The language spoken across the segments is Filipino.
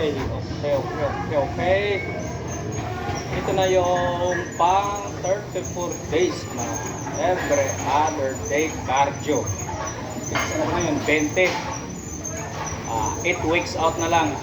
Okay. Ito na yung pang 34 days na every other day cardio. Ano na yun? 20. 8 weeks out na lang.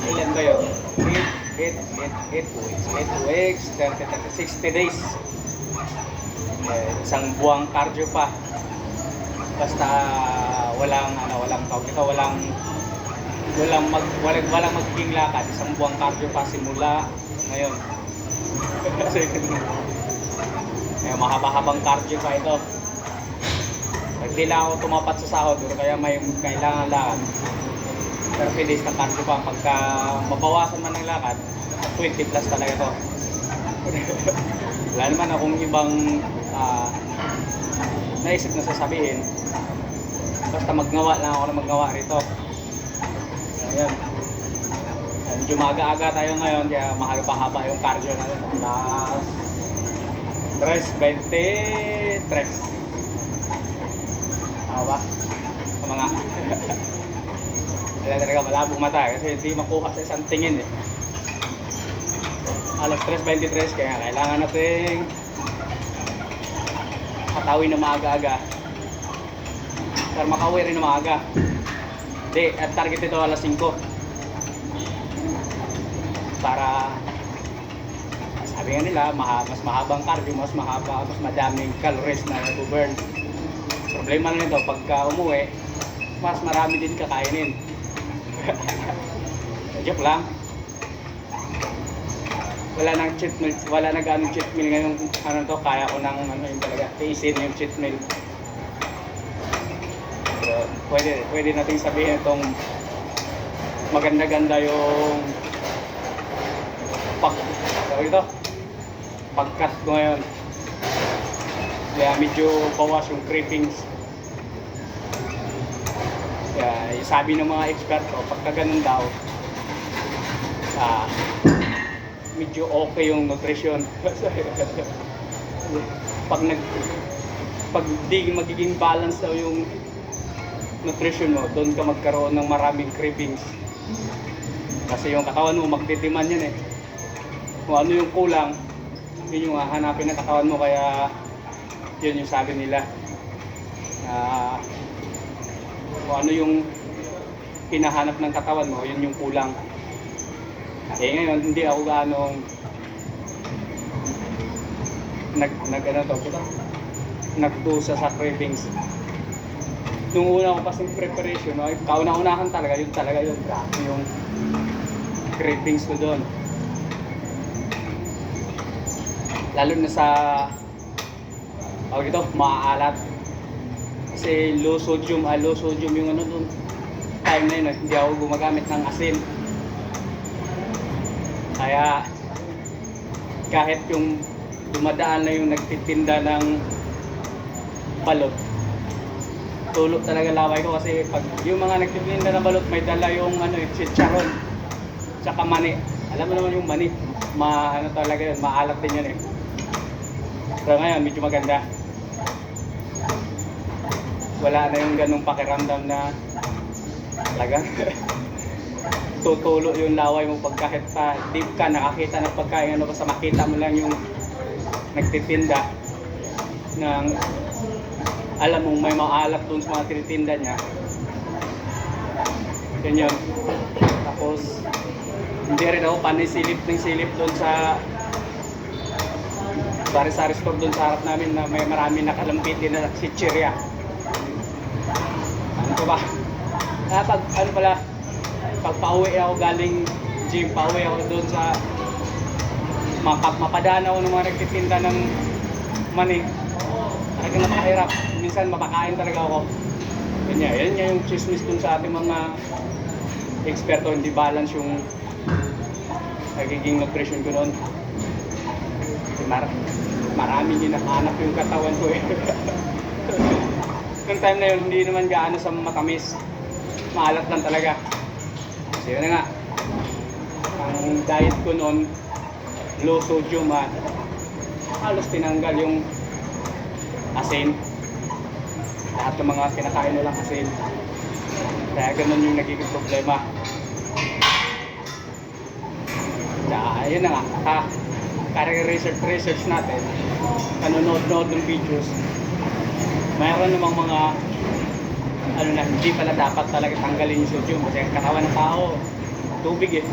Ilan ba yun? 8 weeks. 8 weeks, 60 days. Isang buwang cardio pa. Basta walang tawag ito, walang magiging lakad. Isang buwang cardio pa simula ngayon. Kasi mahaba-habang cardio pa ito. Hindi lang ako tumapat sa sahod, pero kaya may kailangan lakad. 30 days na cardio pa. Pagka mabawasan man ng lakad, 20 plus talaga ito. Wala naman akong ibang naisip na sasabihin. Basta magnawa lang ako na magnawa rito. Ayan. Medyo maaga-aga tayo ngayon, kaya mahaba-haba yung cardio natin. Last 23. Ba? Sa mga kaya talaga malabong mata kasi hindi makuha sa isang tingin eh. Alas 3:23, kaya kailangan natin katawin na maaga-aga para makauwi rin na maaga. Hindi, at target ito alas 5 para sabi nga nila mas mahabang cardio, mas madaming calories na i-burn. Problema na nito, pagka umuwi, mas marami din kakainin. Joke lang. Wala nang cheat meal, wala na ganong cheat meal ngayon. Kaya ko nang yung talaga, tiisin yung cheat meal. So, pwede nating sabihin itong maganda-ganda yung pagkat ko ngayon. Kaya medyo bawas yung cravings. Kaya sabi ng mga eksperto, pagka ganun daw, medyo okay yung nutrition. pag di magiging balance daw yung nutrition mo, doon ka magkaroon ng maraming cravings. Kasi yung katawan mo magdidemand yan eh. Kung ano yung kulang, yun yung hahanapin ng katawan mo. Kaya yun yung sabi nila, kung ano yung hinahanap ng katawan mo, yun yung kulang. Ngayon hindi ako ganong nagdusa sa cravings. Nung una ko kasing preparation, kauna-unahan talaga yun grabe yung cravings ko doon. Lalo na sa maaalat. Kasi low sodium yung doon. Time na yun, hindi ako gumagamit ng asin. Kaya kahit yung dumadaan na yung nagtitinda ng balot, tulog talaga laway ko. Kasi pag yung mga nagtitinda ng balot, may dala yung chicharon tsaka mani. Alam mo naman yung mani, talaga yun, maalat din yun eh. Pero ngayon medyo maganda, wala na yung ganung pakiramdam na talaga tutulo yung laway mo pag kahit pa di ka nakakita ng pagkain, basta makita mo lang yung nagtitinda ng alam mong may maalat doon sa mga tinitinda niya. Yun. Tapos hindi rin ako panisilip ng silip doon sa sari-sari store doon sa harap namin na may marami nakalampitin na chichirya. Ano ba? Pag pauwi ako galing gym, pauwi ako doon sa mapadaan ako ng mga nagtitinda ng mani. Talagang napakahirap. Minsan mapakain talaga ako. Yan yung chismis dun sa ating mga eksperto. Hindi balance yung nagiging nutrition ko noon. Maraming hinahanap yung katawan ko eh. Yung time na yun, hindi naman gaano sa matamis. Maalat lang talaga. Kasi yun na nga, ang diet ko noon, low sodium at halos tinanggal yung asin. Lahat ng mga kinakain mo lang asin. Kaya ganun yung nagiging problema. Ayun na nga, research natin, nanonood ng videos, mayroon namang mga ano na, hindi pala dapat talaga tanggalin yung sodium kasi ang katawan ng tao, tubig eh.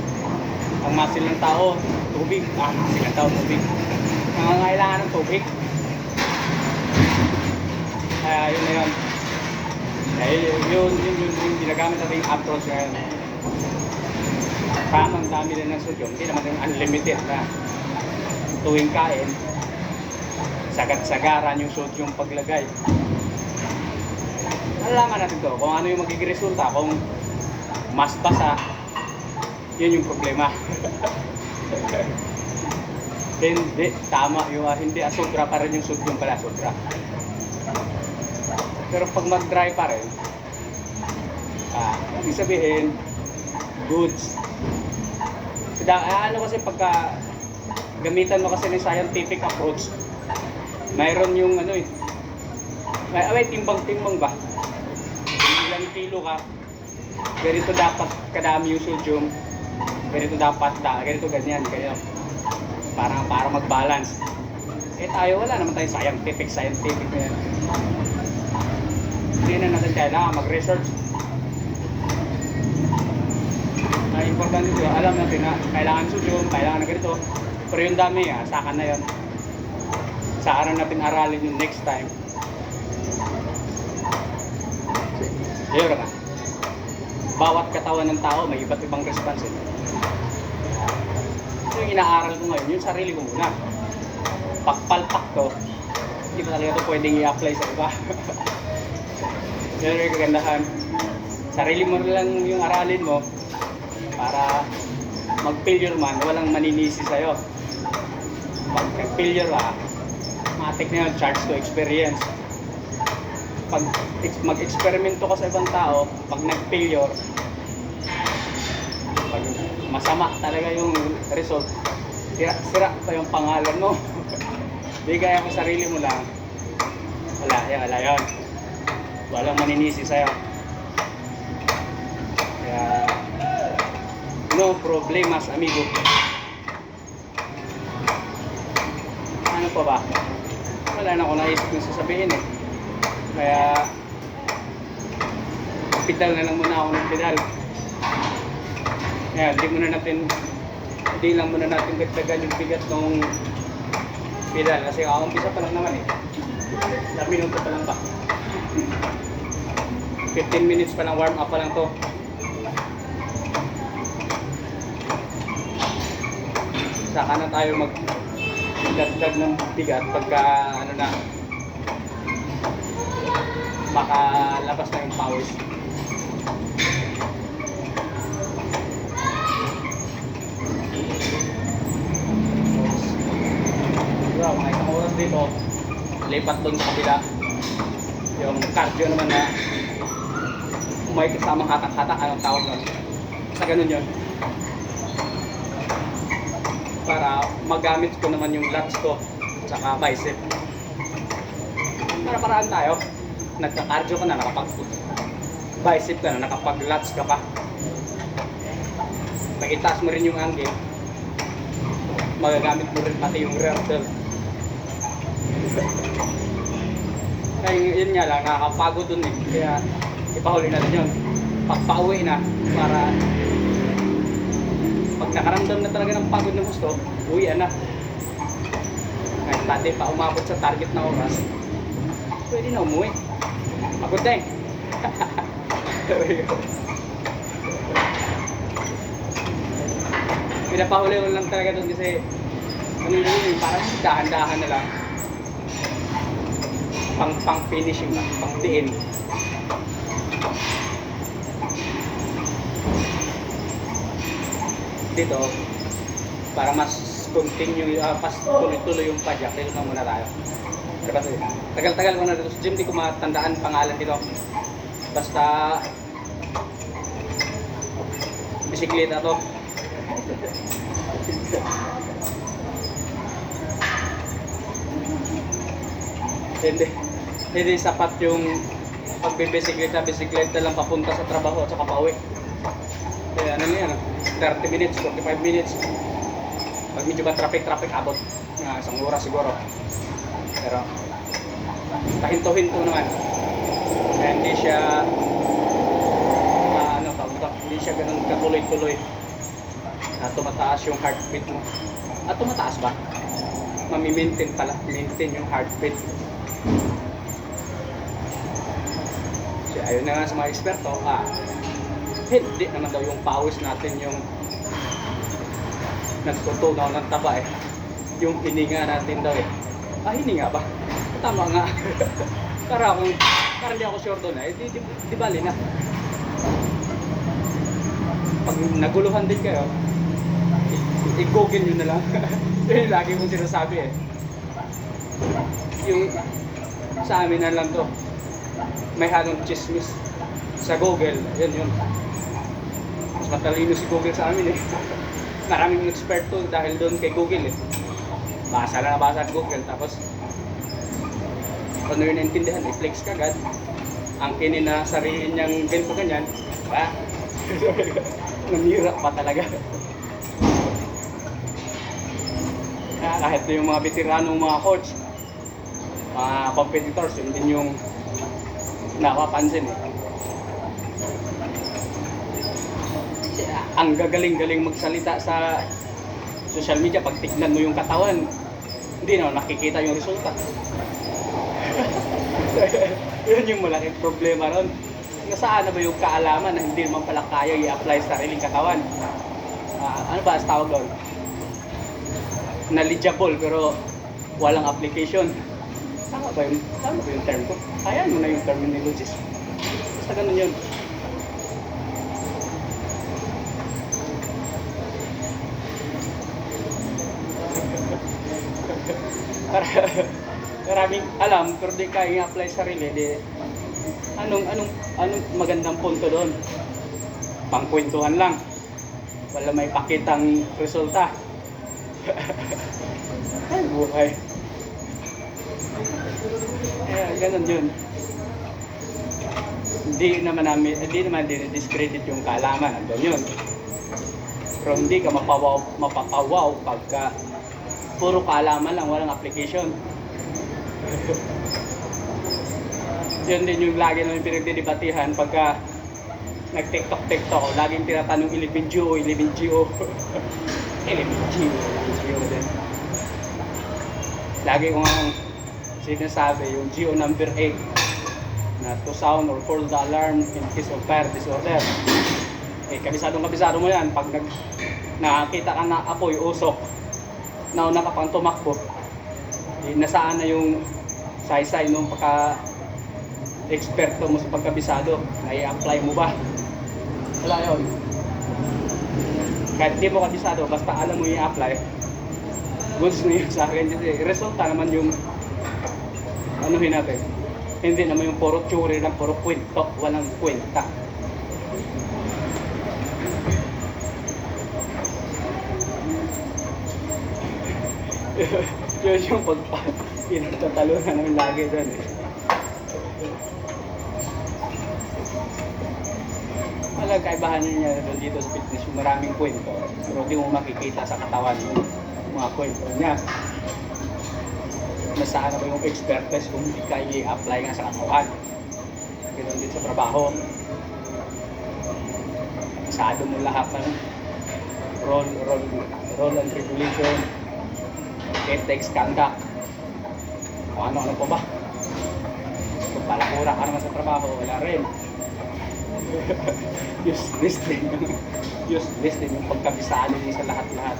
Ang muscle ng tao, tubig. Muscle ng tao, tubig. Nangangailangan ng tubig. Kaya yun na yun. Kaya yun ginagamit natin yung approach ngayon. Tamang dami din ng sodium, hindi naman yung unlimited na tuwing kain, sagat-sagaran yung sodium paglagay. Malalaman natin to kung ano yung magiging resulta. Kung mas basa, yun yung problema. Hindi, tama yung hindi, sobra pa rin yung sodium pala, sobra. Pero pag mag-dry pa rin, ibig sabihin, goods. Ano kasi pagka gamitan mo kasi ng scientific approach, mayroon yung ano eh, may timbang-timbang ba? Ilang kilo ka, ganito dapat kadami yung sodium, ganito dapat, ganito ganyan, kaya para mag-balance. Eh tayo wala naman tayong scientific na yan. Hindi na natin kailangan mag-research. Ang importante dito, alam natin na kailangan sodium, kailangan na ganito, pero yung dami saka na yun. Saka na natin aralin yung next time. Yun na. Bawat katawan ng tao may iba't ibang response. Yung inaaral ko ngayon, yung sarili ko muna. Pakpalpak to, hindi pa talaga ito pwedeng i-apply sa iba. Yun yung kagandahan. Sarili mo lang yung aralin mo para mag-failure man, walang maninisi sa'yo. Pag nag-failure matik na yun, charge to experience. Pag mag-eksperimento ka sa ibang tao, pag nag-failure, pag masama talaga yung result, sira pa yung pangalan mo. Di kaya kung sarili mo lang, wala yun. Walang maninisi sa'yo. Kaya, no problemas, amigo. Ano pa ba? Wala na ako naisip ng sasabihin eh. Kaya pedal na lang muna ako ng pedal. Kaya hindi lang muna natin dagdagan yung bigat ng pedal kasi umpisa pa lang naman eh. 10 minuto pa lang ba? 15 minutes pa lang, warm up pa lang to. Saka na tayo magdagdag ng bigat pagka ano na makalabas na yung pawis. So, mga isang oras dito, lipat doon sa kabila. Yung cardio naman na may kasamang hatak-hatak, anong tawag nun? Sa ganun yun. Para magamit ko naman yung lats ko tsaka bicep. Para paraan tayo. Nagka-cardio ka na, nakapag-bicep ka na, nakapag-lats ka pa. Pag itaas mo rin yung angle, magagamit mo rin pati yung rear delt. Kaya yun nga lang, nakakapagod dun eh. Kaya ipahuli natin yun. Pagpa-uwi na, para pag nakaramdam na talaga ng pagod na gusto, uwian na. Kahit dati pa umabot sa target na oras, pwede na umuwi. Pagod na eh. Pinapahuli ko lang talaga doon kasi ano yun, parang dahan-dahan na lang. Pang finishing lang, pang diin. Dito, para mas continue, pas tuloy-tuloy yung padyak, dito na muna tayo. Tagal-tagal ko na dito sa gym, di ko matandaan pangalan dito. Basta bisikleta to. Hindi sapat yung pagbibisikleta lang papunta sa trabaho at saka pauwi. Kaya ano niyan, 30 minutes, 45 minutes. Pag medyo ba traffic, abot isang oras siguro. Pero pahinto-hinto naman. Kaya hindi siya hindi siya ganun katuloy-tuloy na tumataas yung heartbeat mo. At tumataas ba? Mami-maintain pala, maintain yung heartbeat. So ayun na nga sa mga eksperto, hindi naman daw yung pawis natin yung nagtutunaw ng taba yung hininga natin daw hininga ba? Tama nga. Parang hindi ako sure doon di bali na. Pag naguluhan din kayo, i-google nyo na lang. Yun yung lagi kong sinasabi Yung sa amin na lang to, may halong chismis sa Google, yun. Mas matalino si Google sa amin Maraming eksperto dahil doon kay Google Basa na nabasa at Google, tapos kung yun naintindihan, i-flex kagad ang kinin na sarili niyang ganito ganyan, nanira pa talaga. Kahit yung mga veteranong mga coach, mga competitors, yun din yung napapansin Ang gagaling-galing magsalita sa social media, pag tignan mo yung katawan, hindi naman makikita yung resulta. Yun yung malaking problema ron. Nasaan na ba yung kaalaman na hindi naman pala kaya i-apply sa sariling katawan? Ano ba ang tawag doon? Knowledgeable pero walang application. Tama ba yung term ko? Kaya mo na yung terminologies. Basta ganun yun. Maraming alam pero di kaya i-apply sa sarili. Anong magandang punto doon? Pangkwentuhan lang. Wala may pakitang resulta. Ay, buhay. Ganun yun. Hindi naman discredit yung kaalaman. Andun yun. Pero hindi ka mapapawaw pagka puro kaalaman lang, walang application. Yun din yung lagi namin pinagdidebatihan pagka nag-TikTok, laging tinatanong 11GO 11GO din. Lagi ko nga sinasabi yung GO number 8 na to sound or call the alarm in case of fire disorder. Kabisado mo yan. Pag nakakita ka na apoy, usok, nauna ka pang tumakbo, nasaan na yung saysay nung eksperto mo sa pagkabisado, na i-apply mo ba? Wala yun. Kahit di mo kabisado, basta alam mo i-apply, goods na yun sa akin. Kasi resulta naman yung anuhin natin. Hindi naman yung puro theory lang, puro kwento, walang kwenta. Yun yung pinagtatalunan namin lagi doon Walang kaibahan niya doon dito sa fitness, yung maraming kwento pero di mo makikita sa katawan yung mga kwento niya. Nasaan na ba yung expertise kung hindi ka i-apply nga sa katawan? Ganoon din sa trabaho. Masado mo lahat ng role and regulation, ethics, conduct, o ano pa ba? Kung palakura ka naman sa trabaho, wala rin. Useless din yung pagkabisado niya sa lahat-lahat.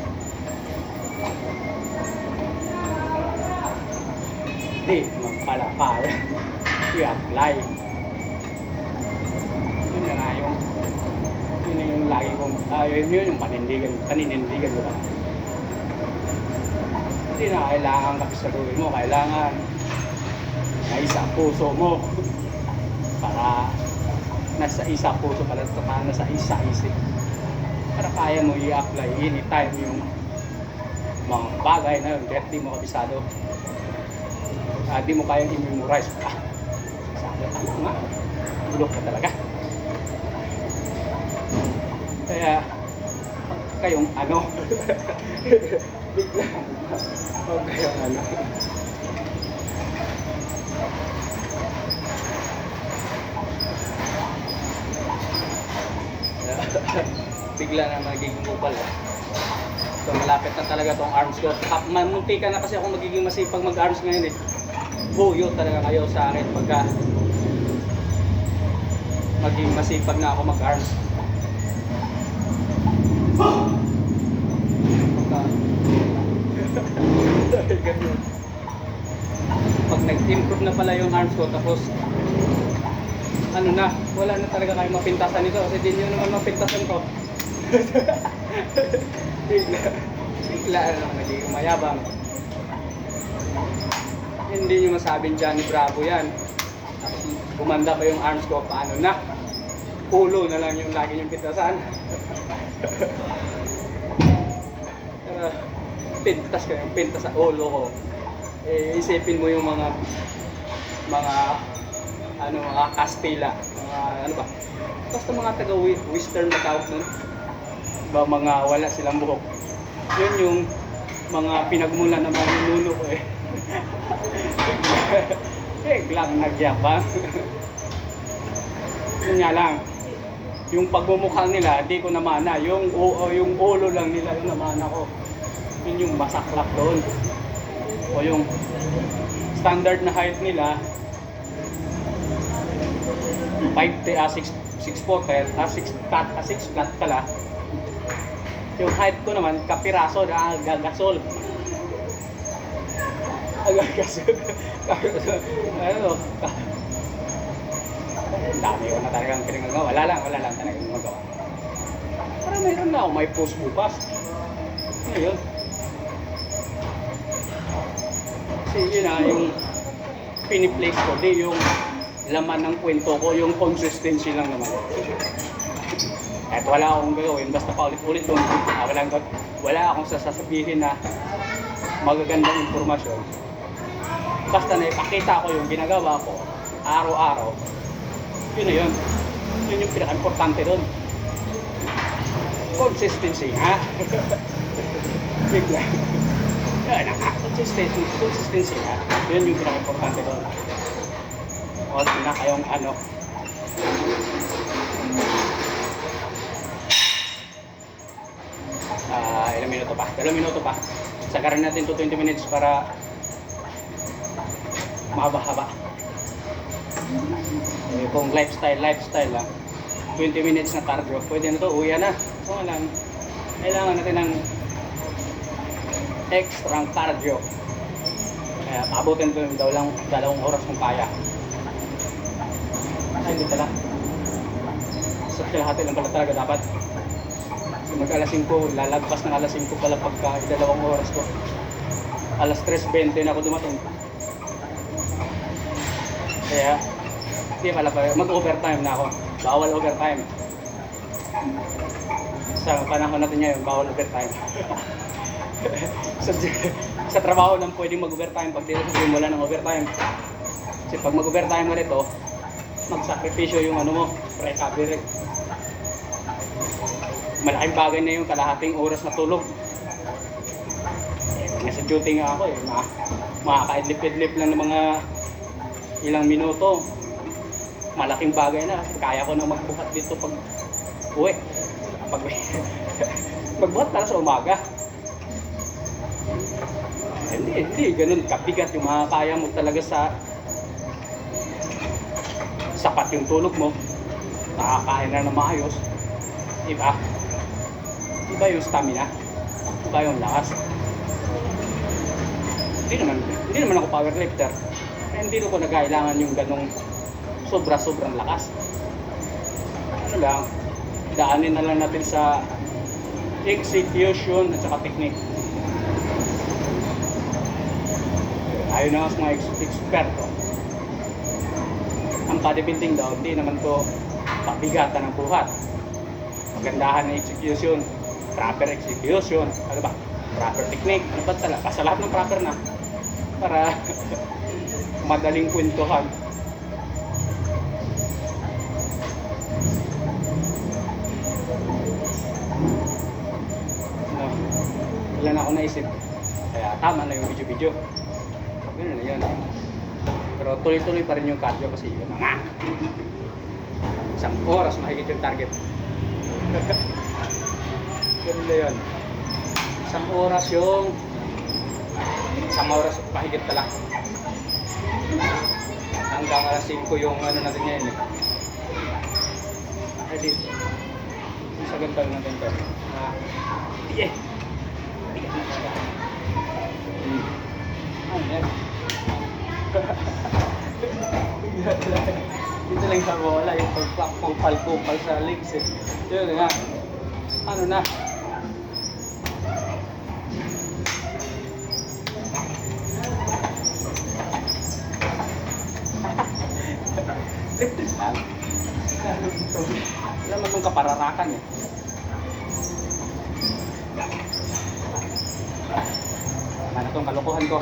Hindi, magpalakal. I-apply. Yun na nga yung lagi kong, yun yung paninindigan ko ba? Hindi na kailangan kapisaluhin mo, kailangan naisa puso mo para nasa isa puso para nasa isa isip para kaya mo i-apply anytime yung mga bagay na yun kahit di mo kabisado, di mo kayang i-memorize sabi nga bulok ka talaga. Kaya kayong Bigla. Huwag kayong ano. Bigla na magiging kupal eh. So malapit na talaga tong arms ko. Munti ka na kasi ako magiging masipag mag-arms ngayon eh. Buyo talaga kayo sa akin pagka maging masipag na ako mag-arms. Pag nag-improve na pala yung arms ko tapos ano na, wala na talaga kayo mapintasan nito kasi di nyo naman mapintasan ko. bigla ano, naging mayabang. Hindi nyo masabing Johnny Bravo yan. Tapos gumanda pa yung arms ko, paano na? Ulo na lang yung lagi yung pintasan. Pintas ko yung pintas sa ulo ko. Eh, isipin mo yung mga Kastila, mga ano ba? Basta mga taga-western na tawag nun. Ba mga wala silang buhok. Yun yung mga pinagmula ng mga ninuno ko eh. Biglang nagyabang. Yun nga lang. Yung pagmumukha nila, di ko namana. Yung ulo lang nila yung namana ko. Yun yung masaklap doon. O yung standard na height nila 6 footer, 6 flat pala. Yung height ko naman, kapiraso na gagasol. Gagasol. Ano? Dami ko na talagang pinagagawa. Wala lang talagang magawa. Para mayroon na ako, may post bukas. Ngayon. Kasi yun na, yung piniplace ko, di yung laman ng kwento ko, yung consistency lang naman. Kahit wala akong gagawin, basta paulit-ulit yung wala akong sasabihin na magagandang impormasyon. Basta na ipakita ko yung ginagawa ko araw-araw. Yun na yun. Yun yung pinaka-importante doon. Consistency, ha? Bigla. Yan, consistency, ha? Yun yung pinaka-importante doon. Huwag na kayong ano. Ilang minuto pa? 2 minuto pa. Sagaran natin to 20 minutes para mahaba-haba. Kung lifestyle lang 20 minutes na cardio, pwede na to, uwi na. So lang, kailangan natin ng extra cardio. Kaya abutin ko yung dalawang oras kung kaya. Ay, hindi pala. Sa kalahati lang pala talaga dapat. So mag-alas 5, lalagpas ng alas 5 pala pagka 2 oras ko. Alas 3:20 na ako dumating. Kaya, hindi pala pa, mag-overtime na ako. Bawal overtime. Sa panahon natin ngayon, bawal overtime. sa trabaho lang pwedeng mag-overtime pag dito wala ng overtime. Kasi pag mag-overtime mo nito, magsakripisyo yung ano mo, recovery. Malaking bagay na yung kalahating oras na tulog. Nasa duty nga ako eh, makakaidlip-idlip lang ng mga ilang minuto. Malaking bagay na kasi kaya ko na magbuhat dito pag uwi. Magbuhat para sa umaga. Hindi, ganun kabigat yung makakaya mo talaga sa sapat yung tulog mo, nakakain na ng maayos, iba yung stamina, iba yung lakas. Hindi naman ako powerlifter, hindi ko nagkailangan yung ganong sobrang lakas. Ano lang, daanin na lang natin sa execution at saka technique. Ayaw na sa mga eksperto. Ang bodybuilding daw, hindi naman to pabigatan ng buhat. Magandahan ng execution, proper execution, ano ba? Proper technique, ano ba talaga? Basta lahat ng proper na para madaling kwentuhan. Wala na ako naisip. tama na yung video-video. Yun na yun. Pero tuloy-tuloy pa rin yung cardio kasi yun nga. Isang oras mahigit yung target. Ganun na yun. Isang oras mahigit pala. Hanggang alas 5 yung ano natin ngayon eh. Ay dito. Sa gantag natin to. Sige. Yan. Dito lang sa bola yung pagpapal-kupal sa legs eh. Yun nga. Ano na? Wala naman itong kapararakan eh. Ano itong kalokohan ko?